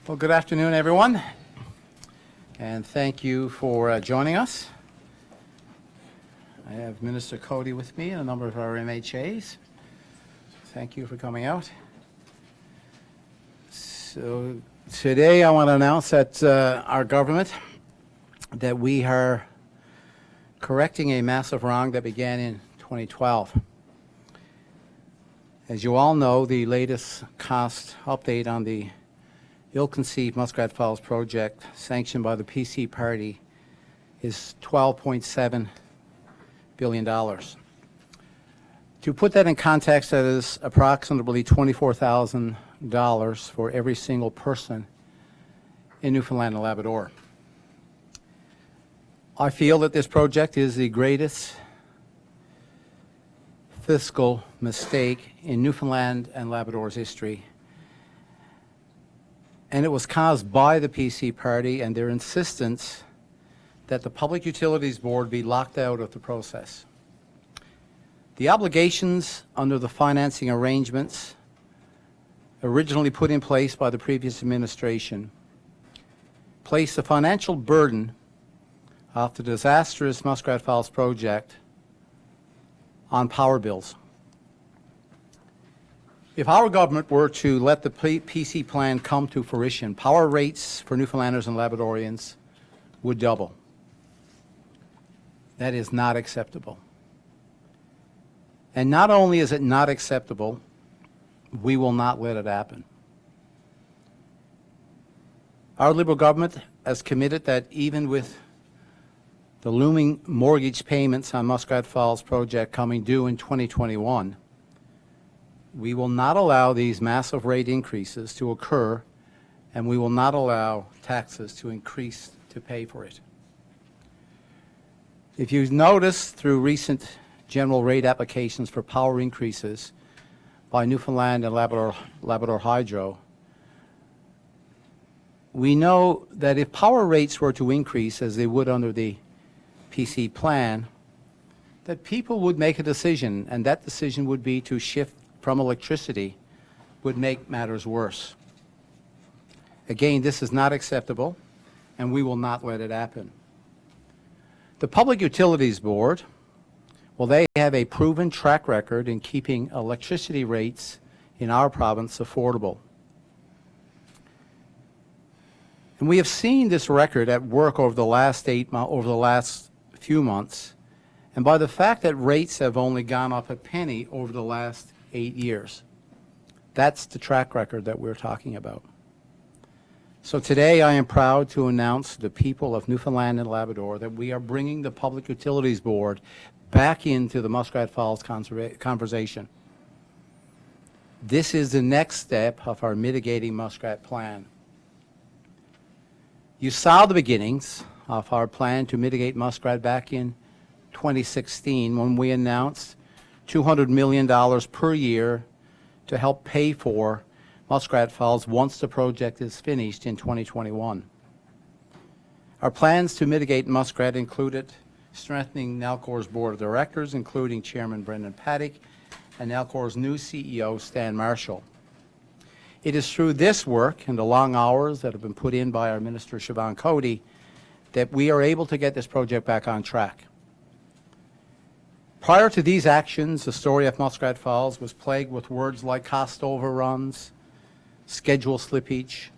Well, good afternoon, everyone, and thank you for joining us. I have Minister Cody with me and a number of our MHAs. Thank you for coming out. So today I want to announce that our government, that we are correcting a massive wrong that began in 2012. As you all know, the latest cost update on the ill-conceived Muskrat Falls project sanctioned by the PC party is $12.7 billion. To put that in context, that is approximately $24,000 for every single person in Newfoundland and Labrador. I feel that this project is the greatest fiscal mistake in Newfoundland and Labrador's history. And it was caused by the PC party and their insistence that the Public Utilities Board be locked out of the process. The obligations under the financing arrangements originally put in place by the previous administration placed a financial burden of the disastrous Muskrat Falls project on power bills. If our government were to let the PC plan come to fruition, power rates for Newfoundlanders and Labradorians would double. That is not acceptable. And not only is it not acceptable, we will not let it happen. Our Liberal government has committed that even with the looming mortgage payments on Muskrat Falls project coming due in 2021, we will not allow these massive rate increases to occur, and we will not allow taxes to increase to pay for it. If you've noticed through recent general rate applications for power increases by Newfoundland and Labrador Hydro, we know that if power rates were to increase as they would under the PC plan, that people would make a decision, and that decision would be to shift from electricity, would make matters worse. Again, this is not acceptable, and we will not let it happen. The Public Utilities Board, well, they have a proven track record in keeping electricity rates in our province affordable. And we have seen this record at work over the last few months, and by the fact that rates have only gone up a penny over the last 8 years. That's the track record that we're talking about. So today I am proud to announce to the people of Newfoundland and Labrador that we are bringing the Public Utilities Board back into the Muskrat Falls conversation. This is the next step of our mitigating muskrat plan. You saw the beginnings of our plan to mitigate muskrat back in 2016 when we announced $200 million per year to help pay for Muskrat Falls once the project is finished in 2021. Our plans to mitigate muskrat included strengthening Nalcor's board of directors, including Chairman Brendan Paddock and Nalcor's new CEO, Stan Marshall. It is through this work and the long hours that have been put in by our Minister Siobhan Cody that we are able to get this project back on track. Prior to these actions, the story of Muskrat Falls was plagued with words like cost overruns, schedule slippage.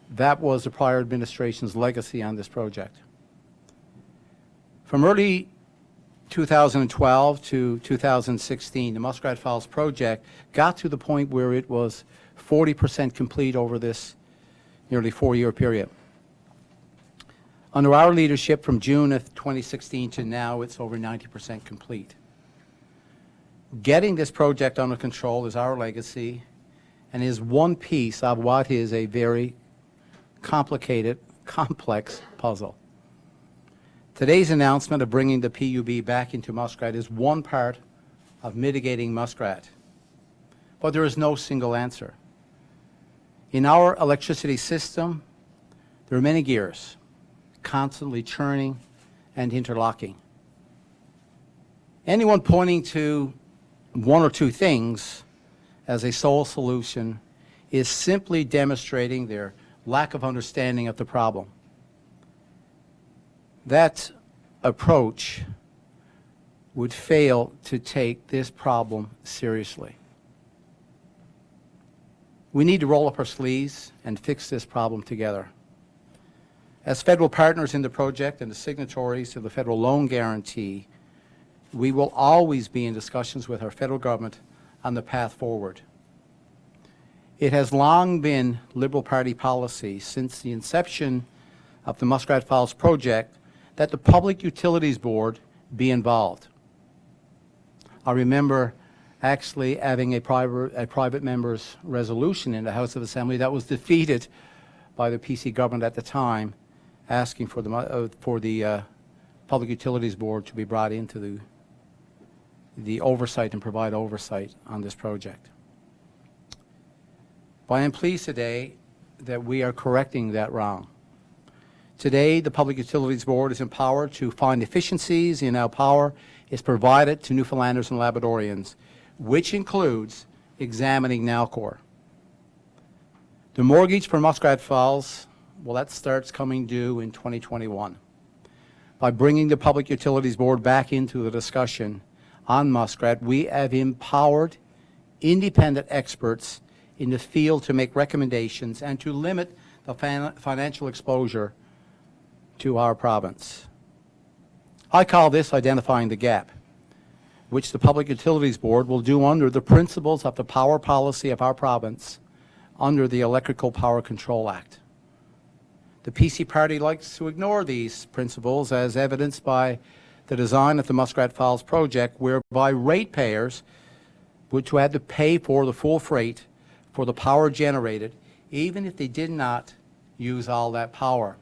That was the prior administration's legacy on this project. From early 2012 to 2016, the Muskrat Falls project got to the point where it was 40% complete over this nearly 4-year period. Under our leadership from June of 2016 to now, it's over 90% complete. Getting this project under control is our legacy and is one piece of what is a very complicated, complex puzzle. Today's announcement of bringing the PUB back into muskrat is one part of mitigating muskrat, but there is no single answer. In our electricity system, there are many gears, constantly churning and interlocking. Anyone pointing to one or two things as a sole solution is simply demonstrating their lack of understanding of the problem. That approach would fail to take this problem seriously. We need to roll up our sleeves and fix this problem together. As federal partners in the project and the signatories to the federal loan guarantee, we will always be in discussions with our federal government on the path forward. It has long been Liberal Party policy since the inception of the Muskrat Falls project that the Public Utilities Board be involved. I remember actually having a private member's resolution in the House of Assembly that was defeated by the PC government at the time, asking for the Public Utilities Board to be brought into the oversight and provide oversight on this project. But I am pleased today that we are correcting that wrong. Today, the Public Utilities Board is empowered to find efficiencies in how power is provided to Newfoundlanders and Labradorians, which includes examining Nalcor. The mortgage for Muskrat Falls, well, that starts coming due in 2021. By bringing the Public Utilities Board back into the discussion on Muskrat, we have empowered independent experts in the field to make recommendations and to limit the financial exposure to our province. I call this identifying the gap, which the Public Utilities Board will do under the principles of the power policy of our province under the Electrical Power Control Act. The PC party likes to ignore these principles, as evidenced by the design of the Muskrat Falls project, whereby ratepayers would have to pay for the full freight for the power generated, even if they did not use all that power.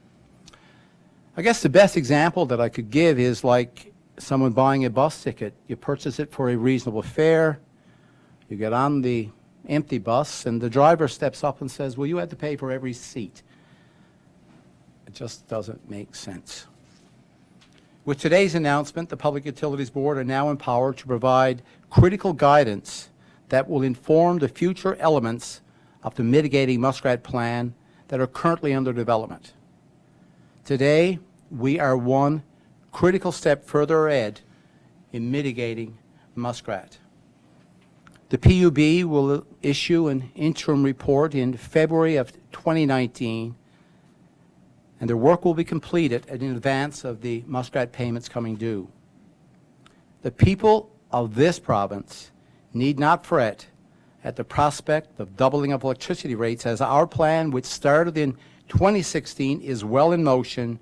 I guess the best example that I could give is like someone buying a bus ticket. You purchase it for a reasonable fare, you get on the empty bus, and the driver steps up and says, well, you had to pay for every seat. It just doesn't make sense. With today's announcement, the Public Utilities Board are now empowered to provide critical guidance that will inform the future elements of the mitigating Muskrat plan that are currently under development. Today, we are one critical step further ahead in mitigating Muskrat. The PUB will issue an interim report in February of 2019, and their work will be completed in advance of the Muskrat payments coming due. The people of this province need not fret at the prospect of doubling of electricity rates, as our plan, which started in 2016, is well in motion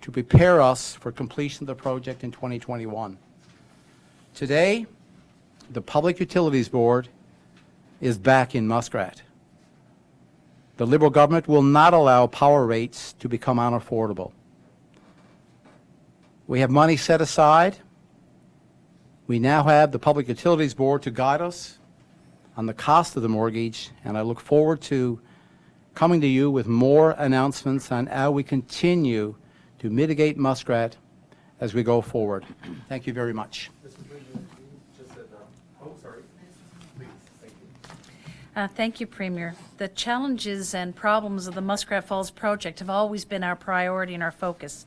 to prepare us for completion of the project in 2021. Today, the Public Utilities Board is back in Muskrat. The Liberal government will not allow power rates to become unaffordable. We have money set aside. We now have the Public Utilities Board to guide us on the cost of the mortgage, and I look forward to coming to you with more announcements on how we continue to mitigate Muskrat as we go forward. Thank you very much. Thank you, Premier. The challenges and problems of the Muskrat Falls project have always been our priority and our focus.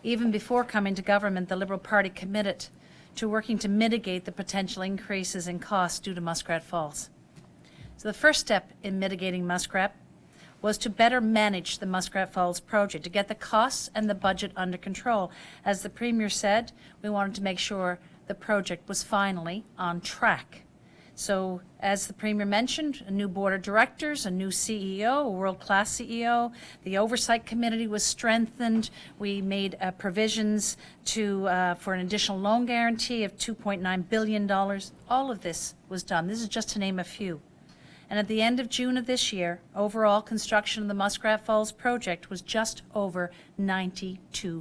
Even before coming to government, the Liberal Party committed to working to mitigate the potential increases in costs due to Muskrat Falls. So the first step in mitigating Muskrat was to better manage the Muskrat Falls project, to get the costs and the budget under control. As the Premier said, we wanted to make sure the project was finally on track. So, as the Premier mentioned, a new board of directors, a new CEO, a world-class CEO. The oversight committee was strengthened. We made provisions for an additional loan guarantee of $2.9 billion. All of this was done. This is just to name a few. And at the end of June of this year, overall construction of the Muskrat Falls project was just over 92%.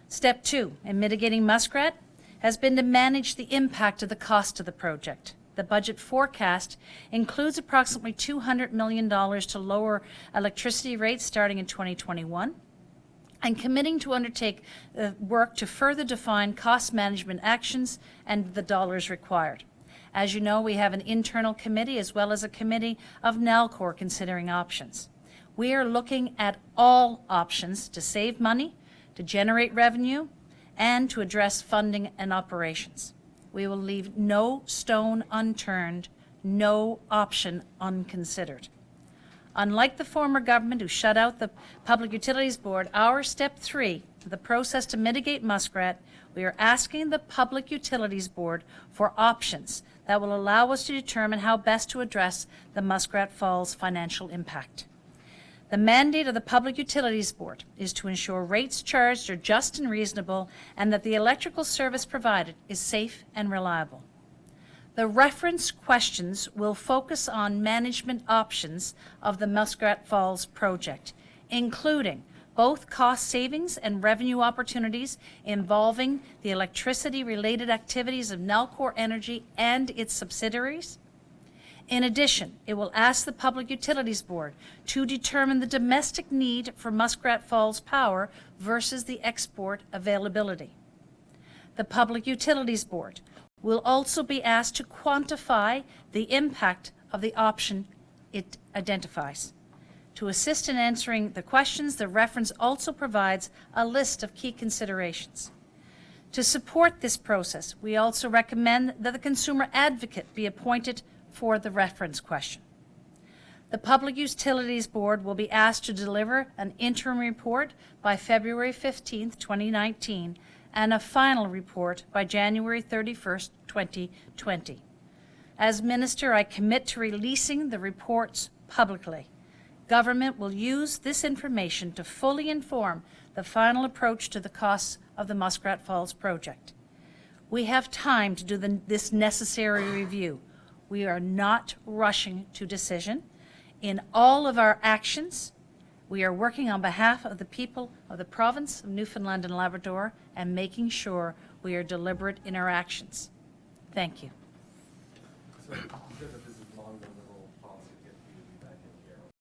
Step 2 in mitigating Muskrat has been to manage the impact of the cost of the project. The budget forecast includes approximately $200 million to lower electricity rates starting in 2021, and committing to undertake work to further define cost management actions and the dollars required. As you know, we have an internal committee as well as a committee of NALCOR considering options. We are looking at all options to save money, to generate revenue, and to address funding and operations. We will leave no stone unturned, no option unconsidered. Unlike the former government who shut out the Public Utilities Board, our step 3, the process to mitigate muskrat, we are asking the Public Utilities Board for options that will allow us to determine how best to address the Muskrat Falls financial impact. The mandate of the Public Utilities Board is to ensure rates charged are just and reasonable and that the electrical service provided is safe and reliable. The reference questions will focus on management options of the Muskrat Falls project, including both cost savings and revenue opportunities involving the electricity-related activities of Nalcor Energy and its subsidiaries. In addition, it will ask the Public Utilities Board to determine the domestic need for Muskrat Falls power versus the export availability. The Public Utilities Board will also be asked to quantify the impact of the option it identifies. To assist in answering the questions, the reference also provides a list of key considerations. To support this process, we also recommend that the consumer advocate be appointed for the reference question. The Public Utilities Board will be asked to deliver an interim report by February 15, 2019, and a final report by January 31, 2020. As Minister, I commit to releasing the reports publicly. Government will use this information to fully inform the final approach to the costs of the Muskrat Falls project. We have time to do this necessary review. We are not rushing to decision. In all of our actions, we are working on behalf of the people of the province of Newfoundland and Labrador and making sure we are deliberate in our actions. Thank you. So, because of this is long, the Liberal policy to get